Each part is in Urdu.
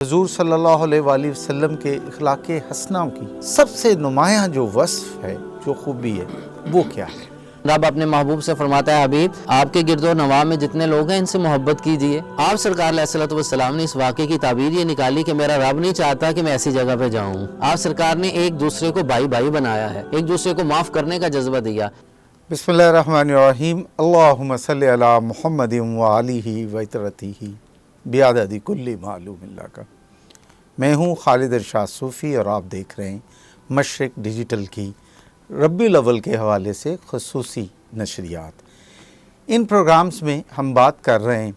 حضور صلی اللہ علیہ وآلہ وسلم کے اخلاق حسنہ کی سب سے نمایاں جو وصف ہے، جو خوبی ہے، وہ کیا ہے؟ رب اپنے محبوب سے فرماتا ہے، حبیب آپ کے گرد و نواح میں جتنے لوگ ہیں ان سے محبت کیجئے۔ آپ سرکار علیہ الصلوۃ والسلام نے اس واقعے کی تعبیر یہ نکالی کہ میرا رب نہیں چاہتا کہ میں ایسی جگہ پہ جاؤں۔ آپ سرکار نے ایک دوسرے کو بھائی بھائی بنایا ہے، ایک دوسرے کو معاف کرنے کا جذبہ دیا۔ بسم اللہ الرحمن الرحیم۔ اللہم صلی علی محمد وآلہ وطرتہ بعدد کل معلوم اللہ کا۔ میں ہوں خالد ارشاد صوفی اور آپ دیکھ رہے ہیں مشرق ڈیجیٹل کی ربیع الاول کے حوالے سے خصوصی نشریات۔ ان پروگرامز میں ہم بات کر رہے ہیں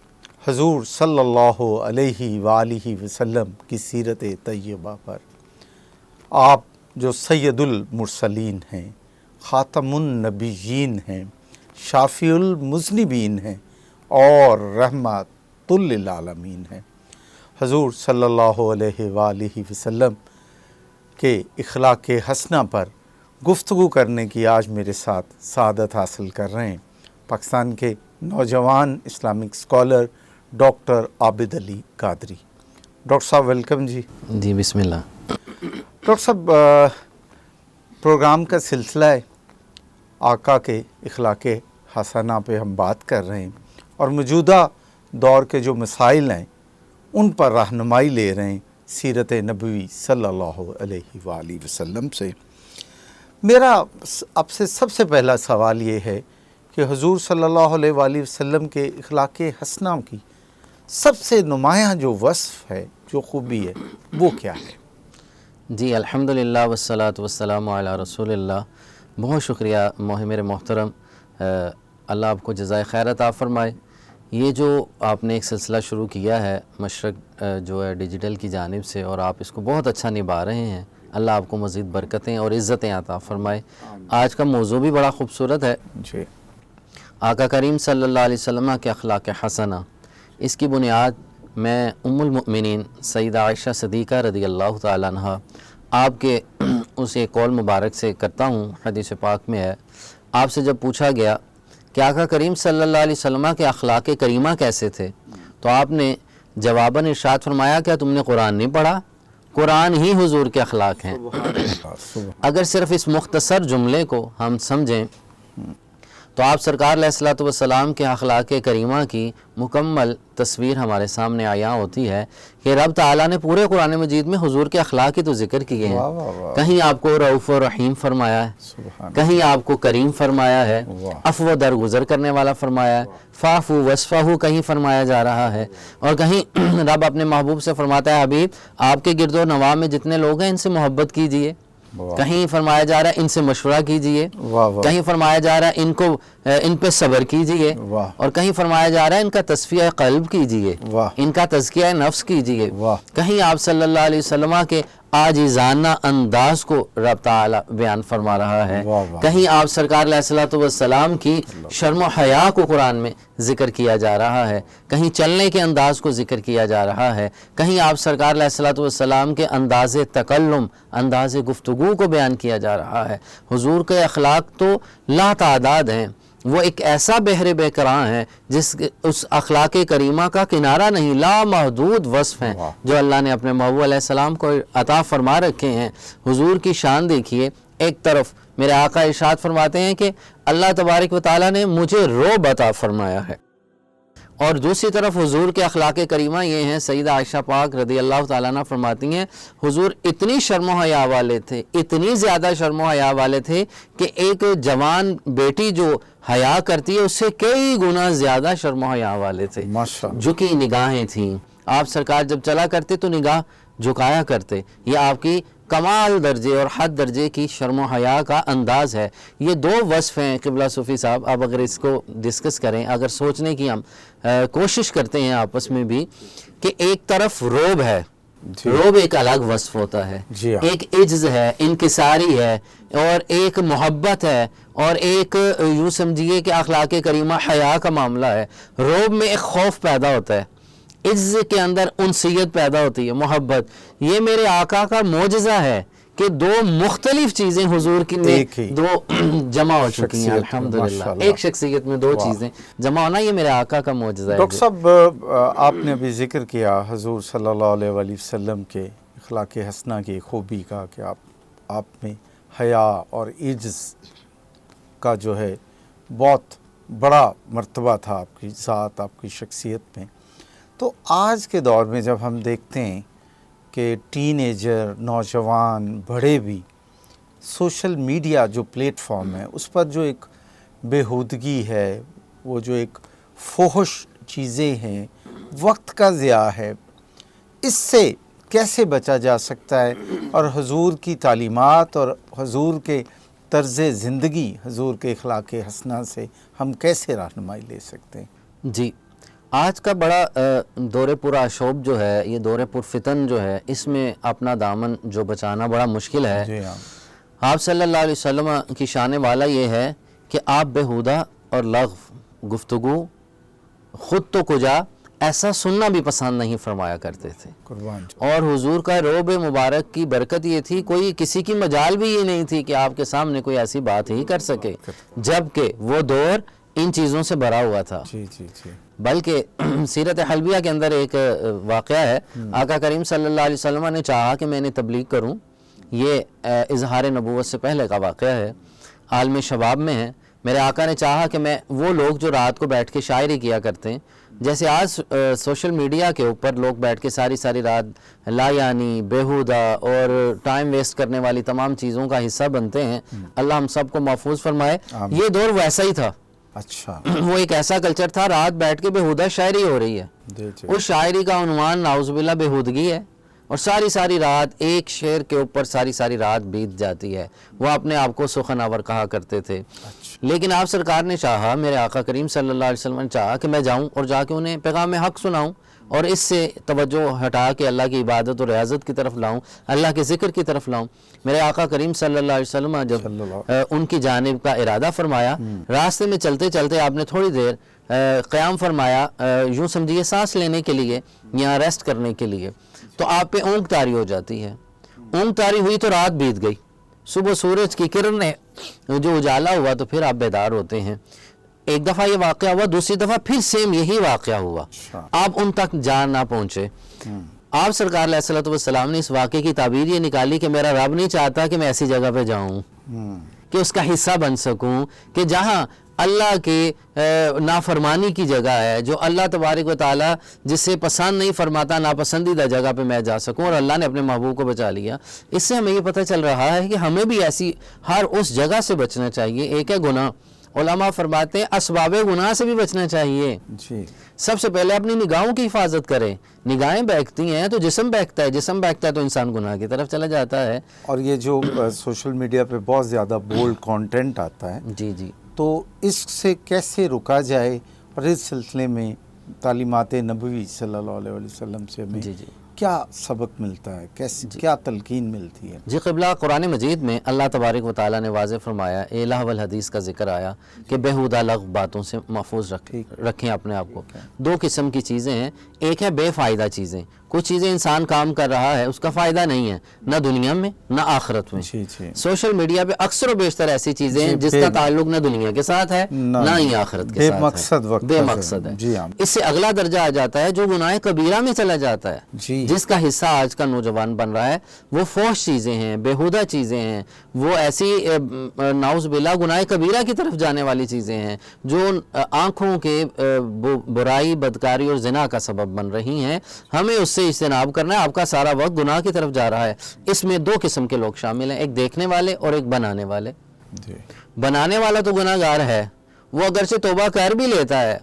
حضور صلی اللہ علیہ وآلہ وسلم کی سیرت طیبہ پر۔ آپ جو سید المرسلین ہیں، خاتم النبیین ہیں، شافی المذنبین ہیں اور رحمت للعالمین ہیں۔ حضور صلی اللہ علیہ وآلہ وسلم کے اخلاق حسنہ پر گفتگو کرنے کی آج میرے ساتھ سعادت حاصل کر رہے ہیں پاکستان کے نوجوان Islamic scholar doctor Abid Ali Qadri. Doctor صاحب ویلکم جی۔ جی بسم اللہ۔ ڈاکٹر صاحب، پروگرام کا سلسلہ ہے آقا کے اخلاق حسنہ پہ ہم بات کر رہے ہیں اور موجودہ دور کے جو مسائل ہیں ان پر رہنمائی لے رہے ہیں سیرت نبوی صلی اللہ علیہ وآلہ وسلم سے۔ میرا اب سے سب سے پہلا سوال یہ ہے کہ حضور صلی اللہ علیہ وآلہ وسلم کے اخلاق حسنہ کی سب سے نمایاں جو وصف ہے، جو خوبی ہے، وہ کیا ہے؟ جی الحمدللہ والصلاۃ والسلام علی رسول اللہ۔ بہت شکریہ میرے محترم، اللہ آپ کو جزائے خیر عطا فرمائے۔ یہ جو آپ نے ایک سلسلہ شروع کیا ہے مشرق جو ہے ڈیجیٹل کی جانب سے، اور آپ اس کو بہت اچھا نبھا رہے ہیں، اللہ آپ کو مزید برکتیں اور عزتیں عطا فرمائے۔ آج کا موضوع بھی بڑا خوبصورت ہے، جی، آقا کریم صلی اللہ علیہ وسلم کے اخلاق حسنہ۔ اس کی بنیاد میں ام المؤمنین سیدہ عائشہ صدیقہ رضی اللہ تعالیٰ عنہ آپ کے اس ایک قول مبارک سے کرتا ہوں۔ حدیث پاک میں ہے، آپ سے جب پوچھا گیا کہ آقا کریم صلی اللہ علیہ وسلم کے اخلاق کریمہ کیسے تھے، تو آپ نے جواباً ارشاد فرمایا، کیا تم نے قرآن نہیں پڑھا؟ قرآن ہی حضور کے اخلاق ہیں۔ اگر صرف اس مختصر جملے کو ہم سمجھیں تو آپ سرکار علیہ الصلوۃ والسلام کے اخلاق کریمہ کی مکمل تصویر ہمارے سامنے عیاں ہوتی ہے کہ رب تعالیٰ نے پورے قرآن مجید میں حضور کے اخلاق کی تو ذکر کیے ہیں۔ کہیں آپ کو رؤوف و رحیم فرمایا ہے، کہیں آپ کو کریم فرمایا ہے، عفو درگزر کرنے والا فرمایا ہے، فاعفو وصفہ کہیں فرمایا جا رہا ہے، اور کہیں رب اپنے محبوب سے فرماتا ہے، حبیب آپ کے گرد و نواح میں جتنے لوگ ہیں ان سے محبت کیجئے۔ کہیں فرمایا جا رہا ہے ان سے مشورہ کیجئے، کہیں فرمایا جا رہا ہے ان پہ صبر کیجئے، اور کہیں فرمایا جا رہا ہے ان کا تصفیہ قلب کیجئے، ان کا تزکیہ نفس کیجئے۔ کہیں آپ صلی اللہ علیہ وسلم کے عاجزانہ انداز کو رب تعالی بیان فرما رہا ہے، کہیں آپ سرکار علیہ الصلوۃ والسلام کی شرم و حیا کو قرآن میں ذکر کیا جا رہا ہے، کہیں چلنے کے انداز کو ذکر کیا جا رہا ہے، کہیں آپ سرکار علیہ الصلوۃ والسلام کے انداز تکلم، انداز گفتگو کو بیان کیا جا رہا ہے۔ حضور کے اخلاق تو لا تعداد ہیں، وہ ایک ایسا بحر بے کراں ہے جس اس اخلاق کریمہ کا کنارہ نہیں، لا محدود وصف ہیں جو اللہ نے اپنے محبوب علیہ السلام کو عطا فرما رکھے ہیں۔ حضور کی شان دیکھیے، ایک طرف میرے آقا ارشاد فرماتے ہیں کہ اللہ تبارک و تعالیٰ نے مجھے رعب عطا فرمایا ہے، اور دوسری طرف حضور کے اخلاق کریمہ یہ ہیں، سیدہ عائشہ پاک رضی اللہ تعالیٰ عنہ فرماتی ہیں، حضور اتنی شرم و حیا والے تھے، اتنی زیادہ شرم و حیا والے تھے کہ ایک جوان بیٹی جو حیا کرتی ہے اس سے کئی گنا زیادہ شرم و حیا والے تھے۔ جھکی نگاہیں تھیں، آپ سرکار جب چلا کرتے تو نگاہ جھکایا کرتے۔ یہ آپ کی کمال درجے اور حد درجے کی شرم و حیا کا انداز ہے۔ یہ دو وصف ہیں قبلہ صوفی صاحب، اب اگر اس کو ڈسکس کریں، اگر سوچنے کی ہم کوشش کرتے ہیں آپس میں بھی، کہ ایک طرف روب ہے، روب ایک الگ وصف ہوتا ہے، ایک عجز ہے، انکساری ہے، اور ایک محبت ہے، اور ایک یوں سمجھیے کہ اخلاق کریمہ حیا کا معاملہ ہے۔ روب میں ایک خوف پیدا ہوتا ہے، عز کے اندر انسیت پیدا ہوتی ہے، محبت۔ یہ میرے آقا کا معجزہ ہے کہ دو مختلف چیزیں حضور کی میں دو جمع ہو چکی ہیں الحمدللہ. ایک شخصیت میں دو چیزیں جمع ہونا، یہ میرے آقا کا معجزہ ہے. ڈاکٹر صاحب آپ نے ابھی ذکر کیا حضور صلی اللہ علیہ وآلہ وسلم کے اخلاق حسنہ کی خوبی کا کہ آپ میں حیا اور عجز کا جو ہے بہت بڑا مرتبہ تھا آپ کی ذات، آپ کی شخصیت میں. تو آج کے دور میں جب ہم دیکھتے ہیں کہ ٹین ایجر، نوجوان، بڑے بھی سوشل میڈیا جو پلیٹ فارم ہے اس پر جو ایک بےہودگی ہے، وہ جو ایک فحش چیزیں ہیں، وقت کا ضیاع ہے، اس سے کیسے بچا جا سکتا ہے اور حضور کی تعلیمات اور حضور کے طرز زندگی، حضور کے اخلاق حسنہ سے ہم کیسے رہنمائی لے سکتے ہیں؟ جی، آج کا بڑا دور پورا شوب جو ہے، یہ دور پر فتن جو ہے، اس میں اپنا دامن جو بچانا بڑا مشکل ہے. جی ہاں. آپ صلی اللہ علیہ وسلم کی شان والا یہ ہے کہ آپ بےہودہ اور لغو گفتگو خود تو کجا ایسا سننا بھی پسند نہیں فرمایا کرتے تھے. قربان. اور حضور کا روب مبارک کی برکت یہ تھی، کوئی کسی کی مجال بھی یہ نہیں تھی کہ آپ کے سامنے کوئی ایسی بات ہی کر سکے، جبکہ وہ دور ان چیزوں سے بھرا ہوا تھا. جی جی جی. بلکہ سیرت حلبیہ کے اندر ایک واقعہ ہے، آقا کریم صلی اللہ علیہ وسلم نے چاہا کہ میں نے تبلیغ کروں. یہ اظہار نبوت سے پہلے کا واقعہ ہے، عالم شباب میں ہے. میرے آقا نے چاہا کہ میں وہ لوگ جو رات کو بیٹھ کے شاعری کیا کرتے ہیں، جیسے آج سوشل میڈیا کے اوپر لوگ بیٹھ کے ساری رات لا یعنی بیہودہ اور ٹائم ویسٹ کرنے والی تمام چیزوں کا حصہ بنتے ہیں، اللہ ہم سب کو محفوظ فرمائے. یہ دور ویسا ہی تھا. اچھا. وہ ایک ایسا کلچر تھا، رات بیٹھ کے بےہودہ شاعری ہو رہی ہے. اس شاعری کا عنوان نعوذ باللہ بےہودگی ہے، اور ساری رات ایک شعر کے اوپر ساری رات بیت جاتی ہے. وہ اپنے آپ کو سخن آور کہا کرتے تھے. لیکن آپ سرکار نے چاہا، میرے آقا کریم صلی اللہ علیہ وسلم نے چاہا کہ میں جاؤں اور جا کے انہیں پیغام حق سناؤں اور اس سے توجہ ہٹا کے اللہ کی عبادت اور ریاضت کی طرف لاؤں، اللہ کے ذکر کی طرف لاؤں. میرے آقا کریم صلی اللہ علیہ وسلم جب ان کی جانب کا ارادہ فرمایا، راستے میں چلتے چلتے آپ نے تھوڑی دیر قیام فرمایا، یوں سمجھیے سانس لینے کے لیے یا ریسٹ کرنے کے لیے. تو آپ پہ اونگ طاری ہو جاتی ہے. اونگ طاری ہوئی تو رات بیت گئی. صبح سورج کی کرن نے جو اجالا ہوا تو پھر آپ بیدار ہوتے ہیں. ایک دفعہ یہ واقعہ ہوا، دوسری دفعہ پھر سیم یہی واقعہ ہوا. آپ ان تک جان نہ پہنچے. آپ سرکار علیہ الصلوۃ والسلام نے اس واقعے کی تعبیر یہ نکالی کہ میرا رب نہیں چاہتا کہ میں ایسی جگہ پہ جاؤں کہ اس کا حصہ بن سکوں، کہ جہاں اللہ کے نافرمانی کی جگہ ہے، جو اللہ تبارک و تعالیٰ جس سے پسند نہیں فرماتا، ناپسندیدہ جگہ پہ میں جا سکوں. اور اللہ نے اپنے محبوب کو بچا لیا. اس سے ہمیں یہ پتہ چل رہا ہے کہ ہمیں بھی ایسی ہر اس جگہ سے بچنا چاہیے. ایک ہے گناہ، علماء فرماتے ہیں اسباب گناہ سے بھی بچنا چاہیے. جی. سب سے پہلے اپنی نگاہوں کی حفاظت کریں. نگاہیں بہکتی ہیں تو جسم بہکتا ہے، جسم بہکتا ہے تو انسان گناہ کی طرف چلا جاتا ہے. اور یہ جو سوشل میڈیا پہ بہت زیادہ بولڈ کانٹینٹ آتا ہے، جی تو اس سے کیسے رکا جائے، اور اس سلسلے میں تعلیمات نبوی صلی اللہ علیہ وسلم سے ہمیں کیا سبق ملتا ہے، کیسے کیا تلقین ملتی ہے؟ جی قبلہ، قرآن مجید میں اللہ تبارک و تعالیٰ نے واضح فرمایا، الہ والحدیث کا ذکر آیا کہ بےہودہ لغو باتوں سے محفوظ رکھیں اپنے آپ کو. دو قسم کی چیزیں ہیں، ایک ہے بے فائدہ چیزیں. کچھ چیزیں انسان کام کر رہا ہے اس کا فائدہ نہیں ہے، نہ دنیا میں نہ آخرت میں. سوشل میڈیا پہ اکثر و بیشتر ایسی چیزیں ہیں جس کا تعلق نہ دنیا کے ساتھ ہے نہ ہی آخرت کے ساتھ ہے، بے مقصد ہے. اس سے اگلا درجہ آ جاتا ہے جو گناہ کبیرہ میں چلا جاتا ہے، جس کا حصہ آج کا نوجوان بن رہا ہے. وہ فحش چیزیں ہیں، بےہودہ چیزیں ہیں، وہ ایسی نعوذ باللہ گناہ کبیرہ کی طرف جانے والی چیزیں ہیں جو آنکھوں کے برائی، بدکاری اور زنا کا سبب بن رہی ہیں. ہمیں اس سے اجتناب کرنا ہے. آپ کا سارا وقت گناہ کی طرف جا رہا ہے. اس میں دو قسم کے لوگ شامل ہیں، ایک دیکھنے والے اور ایک بنانے والے. بنانے والا تو گناہ گار ہے، وہ اگرچہ توبہ کر بھی لیتا ہے،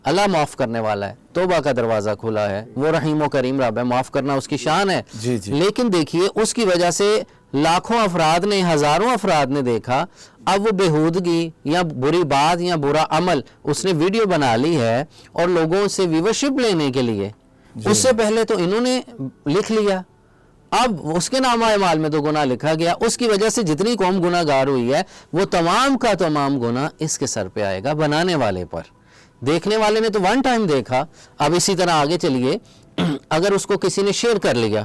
اللہ معاف کرنے والا ہے، توبہ کا دروازہ کھلا ہے، وہ رحیم و کریم رب ہے، معاف کرنا اس کی شان ہے. لیکن دیکھیے اس کی وجہ سے لاکھوں افراد نے، ہزاروں افراد نے دیکھا. اب وہ بےہودگی یا بری بات یا برا عمل اس نے ویڈیو بنا لی ہے اور لوگوں سے ویورشپ لینے کے لیے. اس سے پہلے تو انہوں نے لکھ لیا، اب اس کے نامہ اعمال میں تو گناہ لکھا گیا. اس کی وجہ سے جتنی قوم گناہ گار ہوئی ہے وہ تمام کا تمام گناہ اس کے سر پہ آئے گا، بنانے والے پر. دیکھنے والے نے تو ون ٹائم دیکھا. اب اسی طرح آگے چلیے، اگر اس کو کسی نے شیئر کر لیا،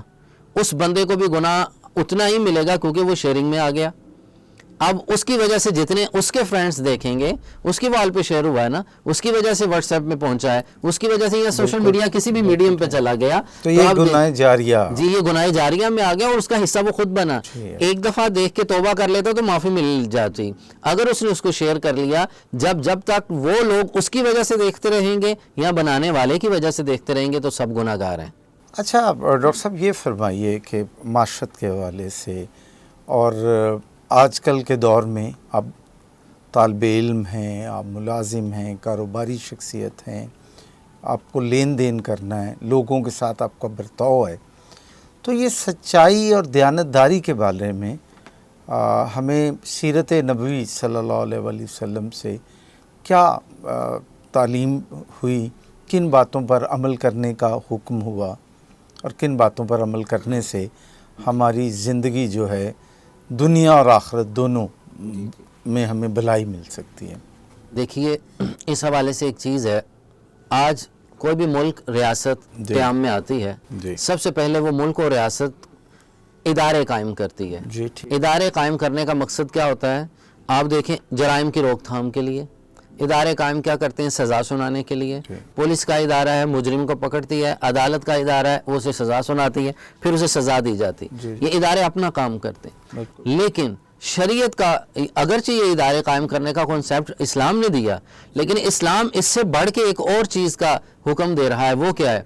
اس بندے کو بھی گناہ اتنا ہی ملے گا کیونکہ وہ شیئرنگ میں آ گیا. اب اس کی وجہ سے جتنے اس کے فرینڈس دیکھیں گے, اس کی وال پہ شیئر ہوا ہے نا, اس کی وجہ سے واٹس ایپ میں پہنچا ہے, اس کی وجہ سے یہ سوشل میڈیا کسی بھی میڈیم پہ چلا گیا, تو یہ گناہ جاریہ, جی یہ گناہ جاریہ میں آ گیا اور اس کا حصہ وہ خود بنا. ایک دفعہ دیکھ کے توبہ کر لیتا تو معافی مل جاتی. اگر اس نے اس کو شیئر کر لیا, جب تک وہ لوگ اس کی وجہ سے دیکھتے رہیں گے یا بنانے والے کی وجہ سے دیکھتے رہیں گے تو سب گناہ گار ہیں. اچھا ڈاکٹر صاحب یہ فرمائیے کہ معاشرت کے حوالے سے اور آج کل کے دور میں آپ طالب علم ہیں, آپ ملازم ہیں, کاروباری شخصیت ہیں, آپ کو لین دین کرنا ہے, لوگوں کے ساتھ آپ کا برتاؤ ہے, تو یہ سچائی اور دیانتداری کے بارے میں ہمیں سیرت نبوی صلی اللہ علیہ وآلہ وسلم سے کیا تعلیم ہوئی, کن باتوں پر عمل کرنے کا حکم ہوا اور کن باتوں پر عمل کرنے سے ہماری زندگی جو ہے دنیا اور آخرت دونوں میں ہمیں بھلائی مل سکتی ہے؟ دیکھیے اس حوالے سے ایک چیز ہے, آج کوئی بھی ملک ریاست قیام میں آتی ہے, سب سے پہلے وہ ملک اور ریاست ادارے قائم کرتی ہے. ادارے قائم کرنے کا مقصد کیا ہوتا ہے؟ آپ دیکھیں جرائم کی روک تھام کے لیے ادارے قائم کیا کرتے ہیں؟ سزا سنانے کے لیے. پولیس کا ادارہ ہے, مجرم کو پکڑتی ہے. عدالت کا ادارہ ہے, وہ اسے سزا سناتی ہے, پھر اسے سزا دی جاتی. یہ ادارے اپنا کام کرتے ہیں. لیکن شریعت کا, اگرچہ یہ ادارے قائم کرنے کا کنسیپٹ اسلام نے دیا, لیکن اسلام اس سے بڑھ کے ایک اور چیز کا حکم دے رہا ہے. وہ کیا ہے؟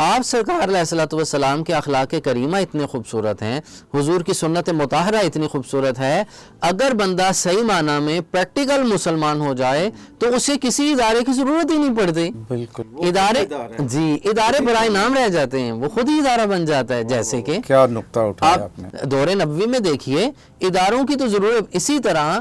آپ سرکار علیہ الصلوۃ والسلام کے اخلاق کریمہ اتنے خوبصورت ہیں, حضور کی سنت مطہرہ اتنی خوبصورت ہے, اگر بندہ صحیح معنی میں پریکٹیکل مسلمان ہو جائے تو اسے کسی ادارے کی ضرورت ہی نہیں پڑتی. بالکل ادارے, جی ادارے برائے نام رہ جاتے ہیں, وہ خود ہی ادارہ بن جاتا ہے. جیسے کہ کیا نقطہ اٹھایا آپ نے, دور نبوی میں دیکھیے اداروں کی تو ضرورت, اسی طرح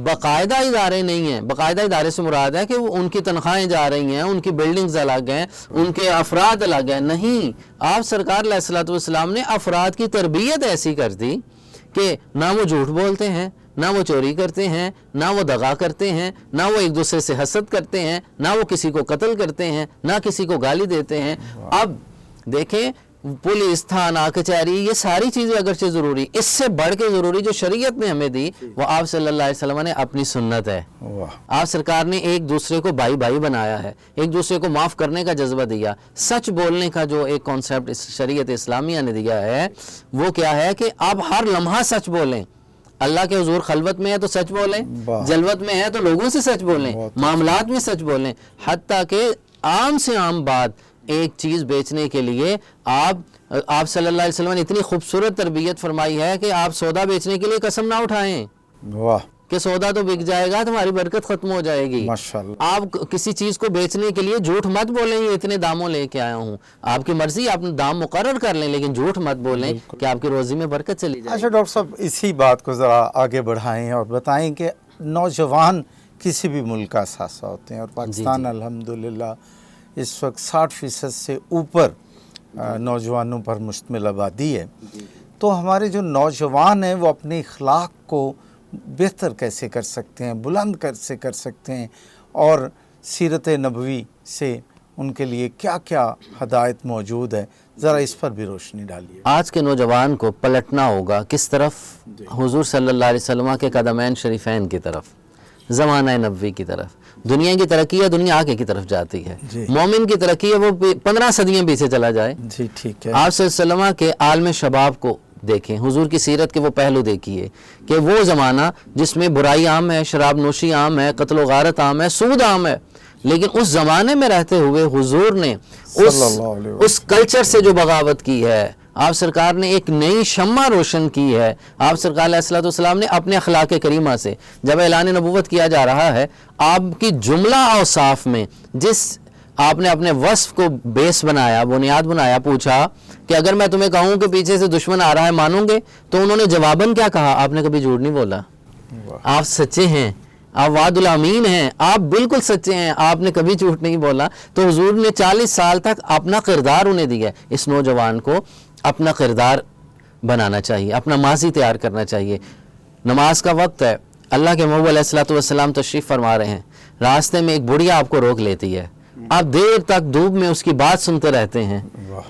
باقاعدہ ادارے نہیں ہیں. باقاعدہ ادارے سے مراد ہے کہ ان کی تنخواہیں جا رہی ہیں, ان کی بلڈنگز الگ ہیں, ان کے افراد الگ ہیں. نہیں, آپ سرکار علیہ الصلوۃ والسلام نے افراد کی تربیت ایسی کر دی کہ نہ وہ جھوٹ بولتے ہیں, نہ وہ چوری کرتے ہیں, نہ وہ دغا کرتے ہیں, نہ وہ ایک دوسرے سے حسد کرتے ہیں, نہ وہ کسی کو قتل کرتے ہیں, نہ کسی کو گالی دیتے ہیں. اب دیکھیں پولیس, تھانہ, کچہری, یہ ساری چیزیں اگرچہ ضروری, اس سے بڑھ کے ضروری جو شریعت نے ہمیں دی وہ آپ صلی اللہ علیہ وسلم نے اپنی سنت ہے. آپ سرکار نے ایک دوسرے کو بھائی بھائی بنایا ہے, ایک دوسرے کو معاف کرنے کا جذبہ دیا. سچ بولنے کا جو ایک کانسیپٹ شریعت اسلامیہ نے دیا ہے وہ کیا ہے کہ آپ ہر لمحہ سچ بولیں. اللہ کے حضور خلوت میں ہے تو سچ بولیں, جلوت میں ہے تو لوگوں سے سچ بولیں, معاملات میں سچ بولیں. حتیٰ کہ عام سے عام بات, ایک چیز بیچنے کے لیے آپ صلی اللہ علیہ وسلم نے اتنی خوبصورت تربیت فرمائی ہے کہ آپ سودا بیچنے کے لیے قسم نہ اٹھائیں کہ سودا تو بک جائے گا, تمہاری برکت ختم ہو جائے گی. آپ کسی چیز کو بیچنے کے لیے جھوٹ مت بولیں یہ اتنے داموں لے کے آیا ہوں. آپ کی مرضی, آپ دام مقرر کر لیں, لیکن جھوٹ مت بولیں کہ آپ کی روزی میں برکت چلی جائے. اچھا ڈاکٹر صاحب, اسی بات کو ذرا آگے بڑھائیں اور بتائیں کہ نوجوان کسی بھی ملک کا اثاثہ ہوتے ہیں, اور پاکستان الحمدللہ اس وقت 60% سے اوپر نوجوانوں پر مشتمل آبادی ہے. تو ہمارے جو نوجوان ہیں وہ اپنے اخلاق کو بہتر کیسے کر سکتے ہیں, بلند کیسے کر سکتے ہیں, اور سیرت نبوی سے ان کے لیے کیا کیا ہدایت موجود ہے, ذرا اس پر بھی روشنی ڈالیے. آج کے نوجوان کو پلٹنا ہوگا کس طرف؟ حضور صلی اللہ علیہ وسلم کے قدمین شریفین کی طرف, زمانہ نبوی کی طرف. دنیا کی ترقی ہے, دنیا آگے کی طرف جاتی ہے. مومن کی ترقی ہے وہ 15 صدیاں پیچھے چلا جائے. جی ٹھیک ہے. آپ صلی اللہ علیہ وسلم کے عالم شباب کو دیکھیں, حضور کی سیرت کے وہ پہلو دیکھیے کہ وہ زمانہ جس میں برائی عام ہے, شراب نوشی عام ہے, قتل و غارت عام ہے, سود عام ہے, لیکن اس زمانے میں رہتے ہوئے حضور نے اس کلچر سے جو بغاوت کی ہے, آپ سرکار نے ایک نئی شمع روشن کی ہے. آپ سرکار علیہ الصلوۃ والسلام نے اپنے اخلاق کریمہ سے, جب اعلان نبوت کیا جا رہا ہے, آپ کی جملہ اوصاف میں جس آپ نے اپنے وصف کو بیس بنایا, بنیاد بنایا, پوچھا کہ اگر میں تمہیں کہوں کہ پیچھے سے دشمن آ رہا ہے مانوں گے؟ تو انہوں نے جواباً کیا کہا؟ آپ نے کبھی جھوٹ نہیں بولا, آپ سچے ہیں, آپ وعد الامین ہیں, آپ بالکل سچے ہیں, آپ نے کبھی جھوٹ نہیں بولا. تو حضور نے 40 سال تک اپنا کردار انہیں دیا. اس نوجوان کو اپنا کردار بنانا چاہیے, اپنا ماضی تیار کرنا چاہیے. نماز کا وقت ہے, اللہ کے محبوب علیہ الصلوۃ والسلام تشریف فرما رہے ہیں, راستے میں ایک بڑھیا آپ کو روک لیتی ہے, آپ دیر تک دھوپ میں اس کی بات سنتے رہتے ہیں،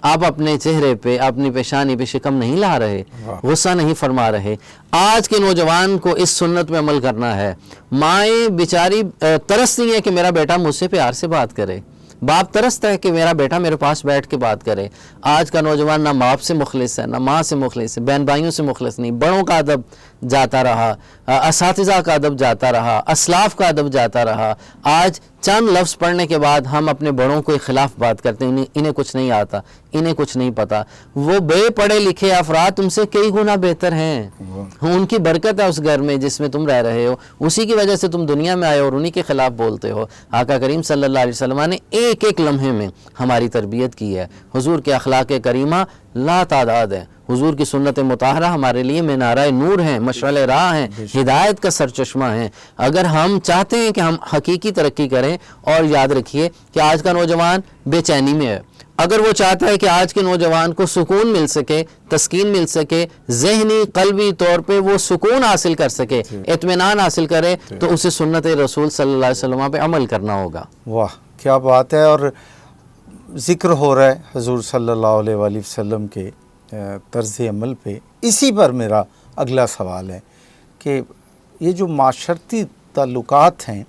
آپ اپنے چہرے پہ اپنی پیشانی پہ شکم نہیں لا رہے، غصہ نہیں فرما رہے۔ آج کے نوجوان کو اس سنت پہ عمل کرنا ہے۔ مائیں بیچاری ترستی ہیں کہ میرا بیٹا مجھ سے پیار سے بات کرے، باپ ترستا ہے کہ میرا بیٹا میرے پاس بیٹھ کے بات کرے۔ آج کا نوجوان نہ باپ سے مخلص ہے، نہ ماں سے مخلص ہے، بہن بھائیوں سے مخلص نہیں، بڑوں کا ادب جاتا رہا، اساتذہ کا ادب جاتا رہا، اسلاف کا ادب جاتا رہا۔ آج چند لفظ پڑھنے کے بعد ہم اپنے بڑوں کے خلاف بات کرتے ہیں، انہیں کچھ نہیں آتا، انہیں کچھ نہیں پتا۔ وہ بے پڑھے لکھے افراد تم سے کئی گنا بہتر ہیں، ان کی برکت ہے اس گھر میں جس میں تم رہ رہے ہو، اسی کی وجہ سے تم دنیا میں آئے اور انہی کے خلاف بولتے ہو۔ آقا کریم صلی اللہ علیہ وسلم نے ایک ایک لمحے میں ہماری تربیت کی ہے۔ حضور کے اخلاق کریمہ لا تعداد ہے، حضور کی سنت مطہرہ ہمارے لیے مینارہ نور ہیں، مشعل راہ ہیں، ہدایت کا سرچشمہ ہیں۔ اگر ہم چاہتے ہیں کہ ہم حقیقی ترقی کریں، اور یاد رکھیے کہ آج کا نوجوان بے چینی میں ہے، اگر وہ چاہتا ہے کہ آج کے نوجوان کو سکون مل سکے، تسکین مل سکے، ذہنی قلبی طور پہ وہ سکون حاصل کر سکے، اطمینان حاصل کرے، تو اسے سنت رسول صلی اللہ علیہ وسلم پہ عمل کرنا ہوگا۔ واہ کیا بات ہے۔ اور ذکر ہو رہا ہے حضور صلی اللہ علیہ وآلہ وسلم کے طرز عمل پہ، اسی پر میرا اگلا سوال ہے کہ یہ جو معاشرتی تعلقات ہیں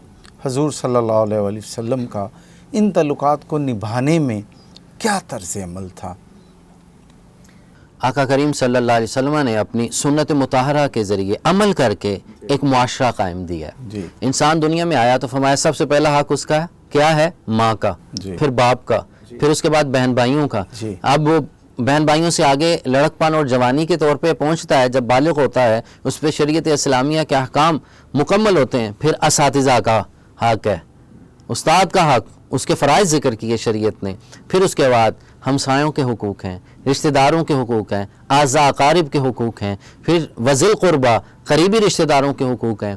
حضور صلی اللہ علیہ وآلہ وسلم کا، ان تعلقات کو نبھانے میں کیا طرز عمل تھا؟ آقا کریم صلی اللہ علیہ وسلم نے اپنی سنت مطہرہ کے ذریعے عمل کر کے ایک معاشرہ قائم دیا ہے۔ جی انسان دنیا میں آیا تو فرمایا سب سے پہلا حق اس کا کیا ہے؟ ماں کا، جی پھر باپ کا، پھر اس کے بعد بہن بھائیوں کا۔ جی اب وہ بہن بھائیوں سے آگے لڑک پن اور جوانی کے طور پہ پہنچتا ہے، جب بالغ ہوتا ہے اس پہ شریعت اسلامیہ کے احکام مکمل ہوتے ہیں۔ پھر اساتذہ کا حق ہے، استاد کا حق، اس کے فرائض ذکر کیے شریعت نے۔ پھر اس کے بعد ہمسایوں کے حقوق ہیں، رشتہ داروں کے حقوق ہیں، اعزاء اقارب کے حقوق ہیں، پھر وذی القربہ قریبی رشتہ داروں کے حقوق ہیں،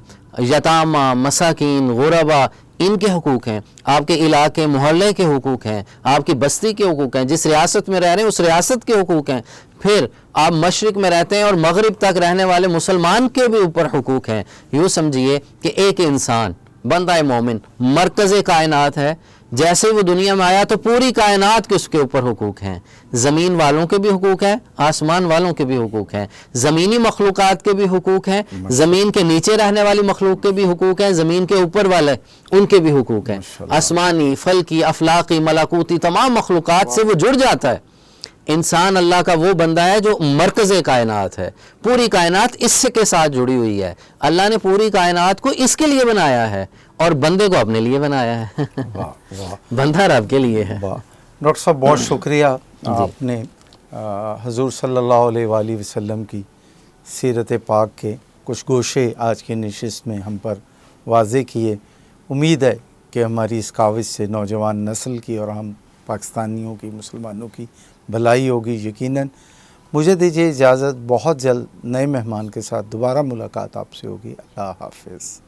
یتامہ، مساکین، غربا، ان کے حقوق ہیں، آپ کے علاقے محلے کے حقوق ہیں، آپ کی بستی کے حقوق ہیں، جس ریاست میں رہ رہے ہیں اس ریاست کے حقوق ہیں، پھر آپ مشرق میں رہتے ہیں اور مغرب تک رہنے والے مسلمان کے بھی اوپر حقوق ہیں۔ یوں سمجھیے کہ ایک انسان بندہ مومن مرکز کائنات ہے، جیسے وہ دنیا میں آیا تو پوری کائنات کے اس کے اوپر حقوق ہیں، زمین والوں کے بھی حقوق ہیں، آسمان والوں کے بھی حقوق ہیں، زمینی مخلوقات کے بھی حقوق ہیں، زمین کے نیچے رہنے والی مخلوق کے بھی حقوق ہیں، زمین کے اوپر والے ان کے بھی حقوق ہیں۔ آسمانی، فلکی، افلاقی، ملکوتی تمام مخلوقات سے وہ جڑ جاتا ہے۔ انسان اللہ کا وہ بندہ ہے جو مرکز کائنات ہے، پوری کائنات اس کے ساتھ جڑی ہوئی ہے۔ اللہ نے پوری کائنات کو اس کے لیے بنایا ہے اور بندے کو اپنے لیے بنایا ہے۔ بندہ رب کے لیے ہے۔ ڈاکٹر صاحب بہت شکریہ، آپ نے حضور صلی اللہ علیہ وآلہ وسلم کی سیرت پاک کے کچھ گوشے آج کی نشست میں ہم پر واضح کیے۔ امید ہے کہ ہماری اس کاوش سے نوجوان نسل کی اور ہم پاکستانیوں کی، مسلمانوں کی بھلائی ہوگی یقیناً۔ مجھے دیجیے اجازت، بہت جلد نئے مہمان کے ساتھ دوبارہ ملاقات آپ سے ہوگی۔ اللہ حافظ۔